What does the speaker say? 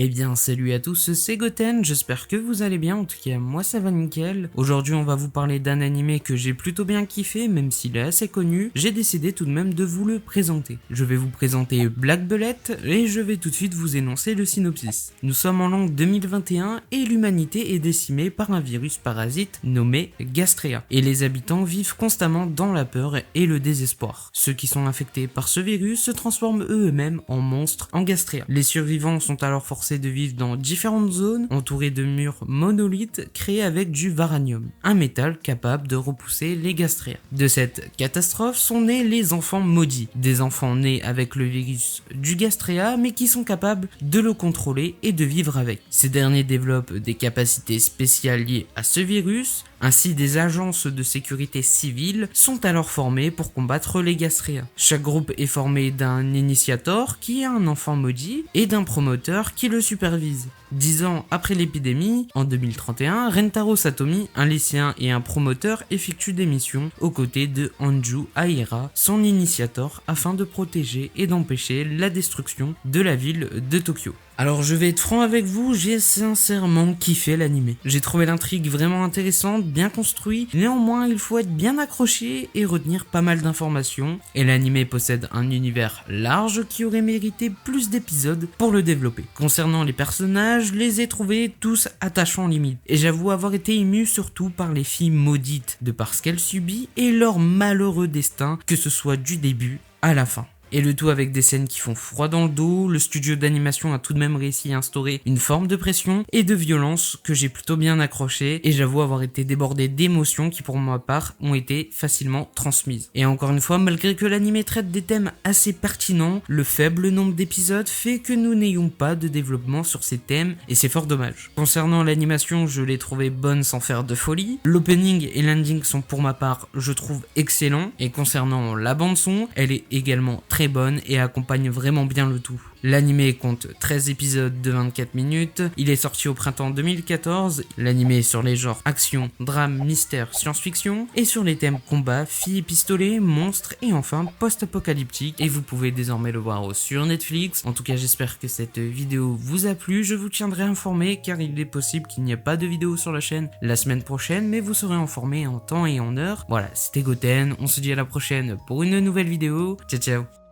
Eh bien salut à tous, c'est Goten, j'espère que vous allez bien, en tout cas moi ça va nickel. Aujourd'hui on va vous parler d'un animé que j'ai plutôt bien kiffé, même s'il est assez connu, j'ai décidé tout de même de vous le présenter. Je vais vous présenter Black Bullet et je vais tout de suite vous énoncer le synopsis. Nous sommes en l'an 2021 et l'humanité est décimée par un virus parasite nommé Gastrea. Et les habitants vivent constamment dans la peur et le désespoir. Ceux qui sont infectés par ce virus se transforment eux-mêmes en monstres en Gastrea. Les survivants sont alors forcés de vivre dans différentes zones entourées de murs monolithes créés avec du varanium, un métal capable de repousser les Gastrea. De cette catastrophe sont nés les enfants maudits, des enfants nés avec le virus du Gastrea mais qui sont capables de le contrôler et de vivre avec. Ces derniers développent des capacités spéciales liées à ce virus. Ainsi, des agences de sécurité civile sont alors formées pour combattre les Gastrea. Chaque groupe est formé d'un initiator qui est un enfant maudit et d'un promoteur qui le supervise. 10 ans après l'épidémie, en 2031, Rentaro Satomi, un lycéen et un promoteur, effectuent des missions aux côtés de Anju Aira, son initiator, afin de protéger et d'empêcher la destruction de la ville de Tokyo. Alors je vais être franc avec vous, j'ai sincèrement kiffé l'anime. J'ai trouvé l'intrigue vraiment intéressante, bien construite, néanmoins il faut être bien accroché et retenir pas mal d'informations. Et l'anime possède un univers large qui aurait mérité plus d'épisodes pour le développer. Concernant les personnages, je les ai trouvés tous attachants limite. Et j'avoue avoir été ému surtout par les filles maudites, de par ce qu'elles subissent et leur malheureux destin, que ce soit du début à la fin. Et le tout avec des scènes qui font froid dans le dos, le studio d'animation a tout de même réussi à instaurer une forme de pression et de violence que j'ai plutôt bien accroché, et j'avoue avoir été débordé d'émotions qui pour ma part ont été facilement transmises. Et encore une fois, malgré que l'anime traite des thèmes assez pertinents, le faible nombre d'épisodes fait que nous n'ayons pas de développement sur ces thèmes, et c'est fort dommage. Concernant l'animation, je l'ai trouvée bonne sans faire de folie, l'opening et l'ending sont pour ma part, je trouve, excellents, et concernant la bande son, elle est également très bonne et accompagne vraiment bien le tout. L'anime compte 13 épisodes de 24 minutes, il est sorti au printemps 2014, l'anime est sur les genres action, drame, mystère, science-fiction, et sur les thèmes combat, filles et pistolets, monstres et enfin post-apocalyptique, et vous pouvez désormais le voir sur Netflix. En tout cas j'espère que cette vidéo vous a plu, je vous tiendrai informé car il est possible qu'il n'y ait pas de vidéo sur la chaîne la semaine prochaine, mais vous serez informé en temps et en heure. Voilà, c'était Goten, on se dit à la prochaine pour une nouvelle vidéo, ciao ciao.